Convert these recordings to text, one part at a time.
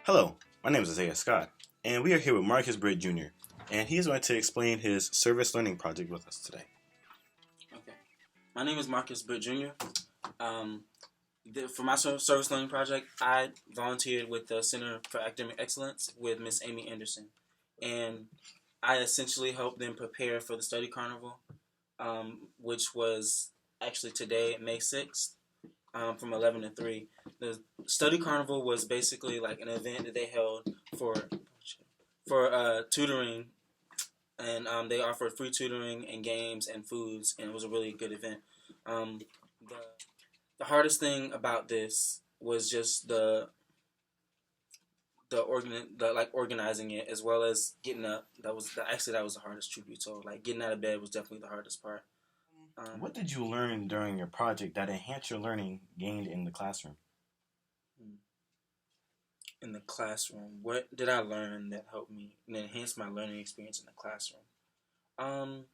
Hello, my name is Isaiah Scott, and we are here with Marcus Britt Jr., and he is going to explain his service learning project with us today. Okay. My name is Marcus Britt Jr. Um, for my service learning project, I volunteered with the Center for Academic Excellence with Miss Amy Anderson. And I essentially helped them prepare for the study carnival, which was actually today, May 6th, from 11 to 3. The study carnival was basically like an event that they held for tutoring, and they offered free tutoring and games and foods, and it was a really good event. Um, the the hardest thing about this was just the organizing it, as well as getting up. That was the hardest, truth be told. Like, getting out of bed was definitely the hardest part. What did you learn during your project that enhanced your learning gained in the classroom? In the classroom, what did I learn that helped me and enhance my learning experience in the classroom? Um,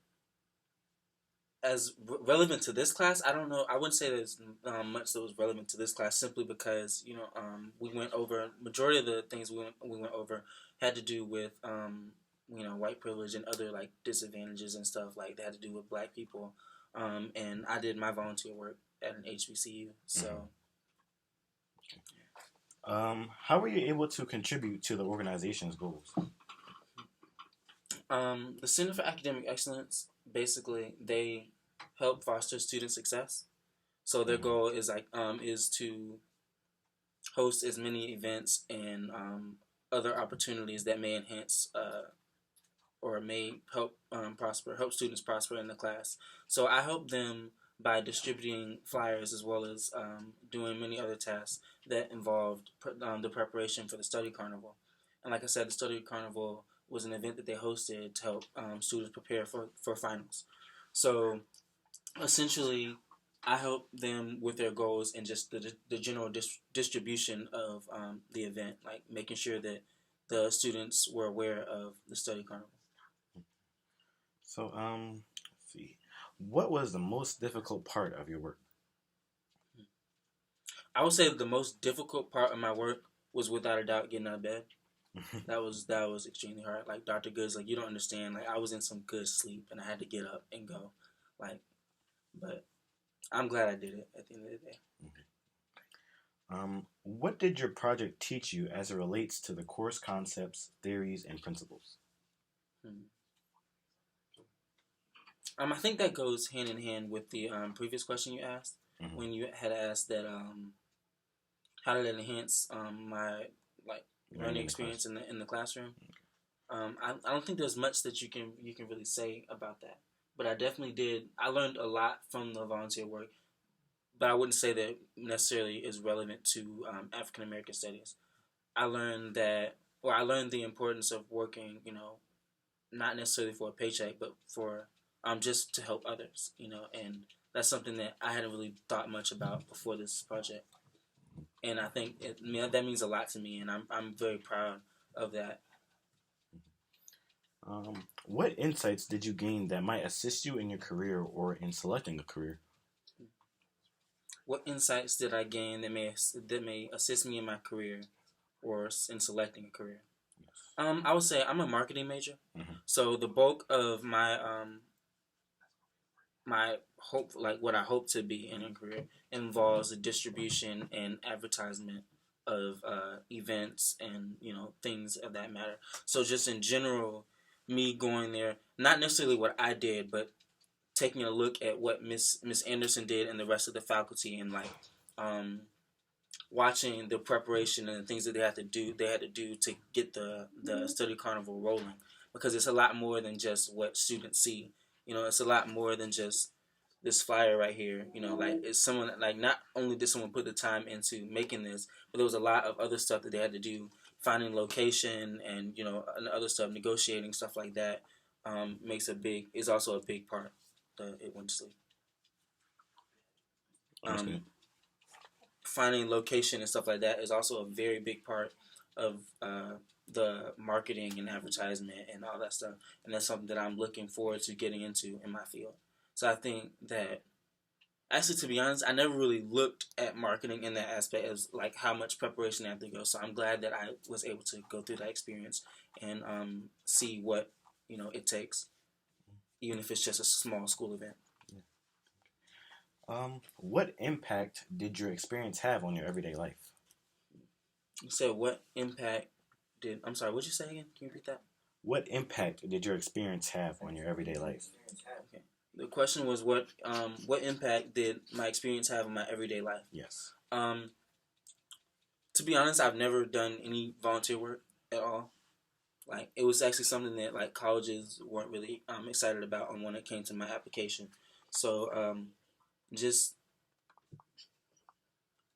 as relevant to this class, I don't know. I wouldn't say there's much that was relevant to this class, simply because we went over majority of the things we went over had to do with white privilege and other like disadvantages and stuff like that had to do with Black people, and I did my volunteer work at an HBCU. So, How were you able to contribute to the organization's goals? the Center for Academic Excellence, basically they help foster student success. So their goal is to host as many events and other opportunities that may enhance or may help students prosper in the class. So I help them by distributing flyers, as well as doing many other tasks that involved the preparation for the study carnival. And like I said, the study carnival was an event that they hosted to help students prepare for finals. So essentially, I help them with their goals and just the general distribution of the event, like making sure that the students were aware of the study carnival. So, let's see. What was the most difficult part of your work? I would say the most difficult part of my work was without a doubt getting out of bed. That was extremely hard. Like Dr. Goods, like, you don't understand. Like, I was in some good sleep and I had to get up and go. Like, but I'm glad I did it at the end of the day. What did your project teach you as it relates to the course concepts, theories, and principles? Hmm. I think that goes hand in hand with the previous question you asked, when you had asked that how did it enhance my like learning experience in the classroom. I don't think there's much that you can really say about that, but I definitely did. I learned a lot from the volunteer work, but I wouldn't say that necessarily is relevant to African American studies. I learned the importance of working, not necessarily for a paycheck, but for just to help others, and that's something that I hadn't really thought much about before this project, and I think that means a lot to me, and I'm very proud of that. What insights did you gain that might assist you in your career or in selecting a career? What insights did I gain that may assist me in my career or in selecting a career? I would say I'm a marketing major, so the bulk of my hope, like what I hope to be in a career, involves the distribution and advertisement of events and things of that matter. So just in general, me going there, not necessarily what I did, but taking a look at what Miss Anderson did and the rest of the faculty, and like um, watching the preparation and the things that they had to do to get the study carnival rolling, because it's a lot more than just what students see. It's a lot more than just this flyer right here. Like, it's someone, like, not only did someone put the time into making this, but there was a lot of other stuff that they had to do, finding location and other stuff, negotiating stuff like that. Is also a big part that it went to sleep. Um, Finding location and stuff like that is also a very big part of the marketing and advertisement and all that stuff, and that's something that I'm looking forward to getting into in my field. So I think that Actually, to be honest, I never really looked at marketing in that aspect as like how much preparation I have to go. So I'm glad that I was able to go through that experience and see what it takes, even if it's just a small school event. What impact did your experience have on your everyday life? You said what impact did? I'm sorry. What'd you say again? Can you repeat that? What impact did your experience have on your everyday life? Okay. The question was what impact did my experience have on my everyday life? Yes. To be honest, I've never done any volunteer work at all. Like it was actually something that like colleges weren't really excited about when it came to my application. So just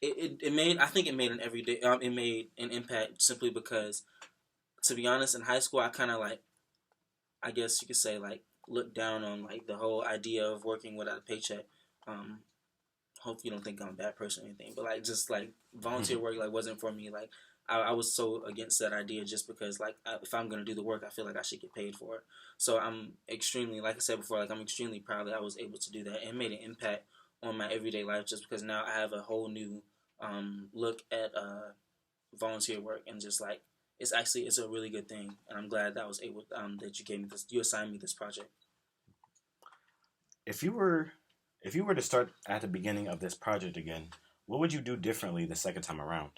it made I think it made an everyday it made an impact simply because to be honest in high school I kind of like I guess you could say like looked down on like the whole idea of working without a paycheck. Um, Hope you don't think I'm a bad person or anything, but like just like volunteer work like wasn't for me. Like I was so against that idea just because like if I'm gonna do the work, I feel like I should get paid for it. So I'm extremely, like I said before, like I'm extremely proud that I was able to do that and made an impact on my everyday life just because now I have a whole new look at volunteer work and just like it's a really good thing and I'm glad that I was able that you assigned me this project. If you were if you were to start at the beginning of this project again, what would you do differently the second time around?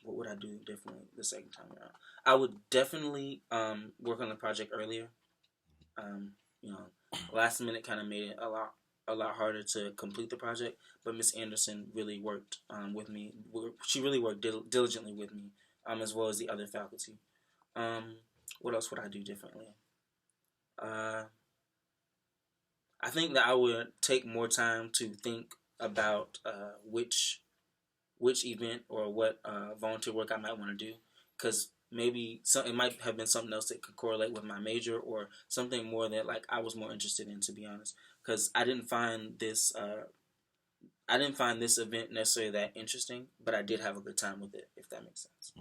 What would I do differently the second time around? I would definitely work on the project earlier. Um, you know, last minute kind of made it a lot harder to complete the project. But Miss Anderson really worked with me. She really worked diligently with me, as well as the other faculty. Um, what else would I do differently? Uh, I think that I would take more time to think about which event or what volunteer work I might want to do, because maybe it might have been something else that could correlate with my major or something more that like I was more interested in, to be honest, because I didn't find this event necessarily that interesting, but I did have a good time with it, if that makes sense.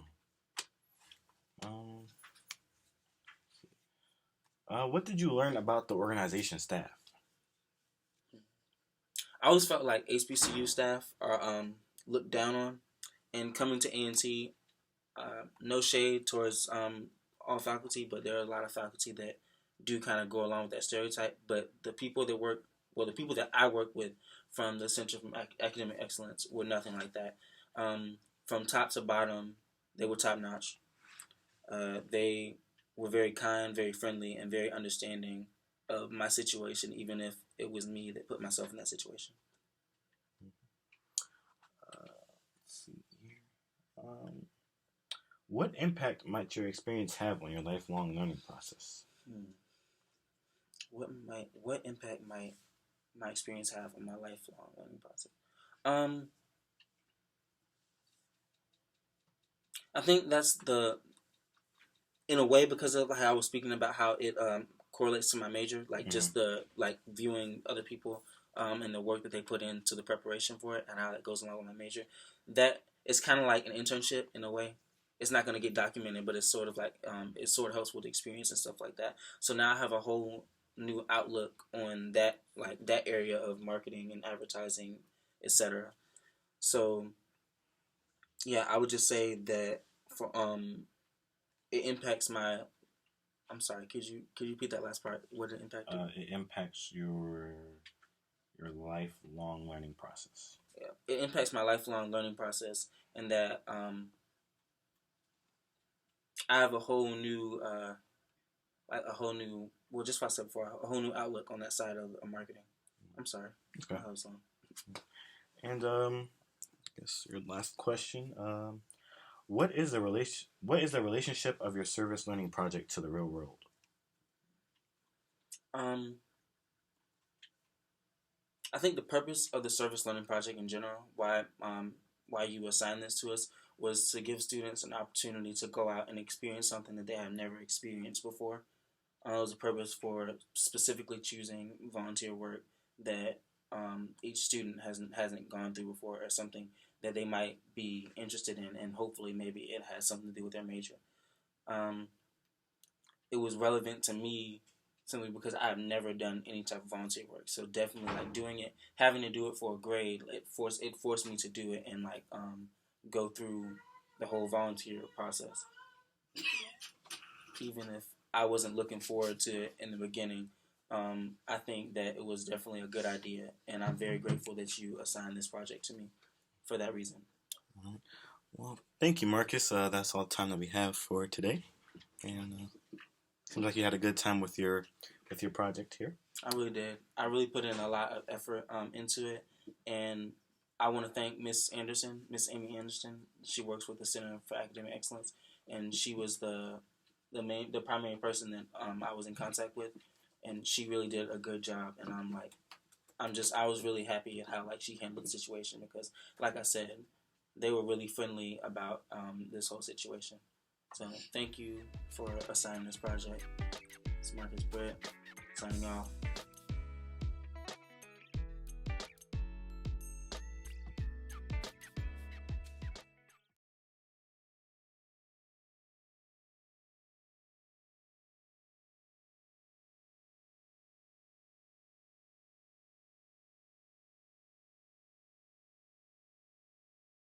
Um, what did you learn about the organization staff? I always felt like HBCU staff are looked down on, and coming to A&T, no shade towards all faculty, but there are a lot of faculty that do kind of go along with that stereotype. But the people that I work with from the Center for Academic Excellence were nothing like that. From top to bottom, they were top notch. They were very kind, very friendly, and very understanding of my situation, even if it was me that put myself in that situation. Let's see here. Um, what impact might your experience have on your lifelong learning process? Hmm. What impact might my experience have on my lifelong learning process? Um, I think that's in a way because of how I was speaking about how it correlates to my major, like just the like viewing other people and the work that they put into the preparation for it and how it goes along with my major. That it's kind of like an internship in a way. It's not going to get documented, but it's sort of like it sort of helps with experience and stuff like that. So now I have a whole new outlook on that, like that area of marketing and advertising, etc. So yeah, I would just say that for it impacts my. I'm sorry. Could you repeat that last part? What it impacted? It impacts your lifelong learning process. Yeah, it impacts my lifelong learning process, and that I have a whole new like a whole new well, just what I said before, a whole new outlook on that side of marketing. I'm sorry. Okay. I was long. And I guess your last question. What is the relationship of your service learning project to the real world? Um, I think the purpose of the service learning project in general, why you assigned this to us, was to give students an opportunity to go out and experience something that they have never experienced before. It was a purpose for specifically choosing volunteer work that each student hasn't gone through before, or something that they might be interested in, and hopefully maybe it has something to do with their major. Um, it was relevant to me simply because I've never done any type of volunteer work. So definitely like doing it, having to do it for a grade, it forced me to do it and like go through the whole volunteer process, even if I wasn't looking forward to it in the beginning. I think that it was definitely a good idea, and I'm very grateful that you assigned this project to me for that reason. All right. Well, thank you, Marcus. That's all the time that we have for today, and seems like you had a good time with your project here. I really did. I really put in a lot of effort into it, and I want to thank Miss Anderson, Miss Amy Anderson. She works with the Center for Academic Excellence, and she was the primary person that I was in contact with, and she really did a good job. And I was really happy at how like she handled the situation because, like I said, they were really friendly about this whole situation. So thank you for assigning this project. It's Marcus Britt signing off.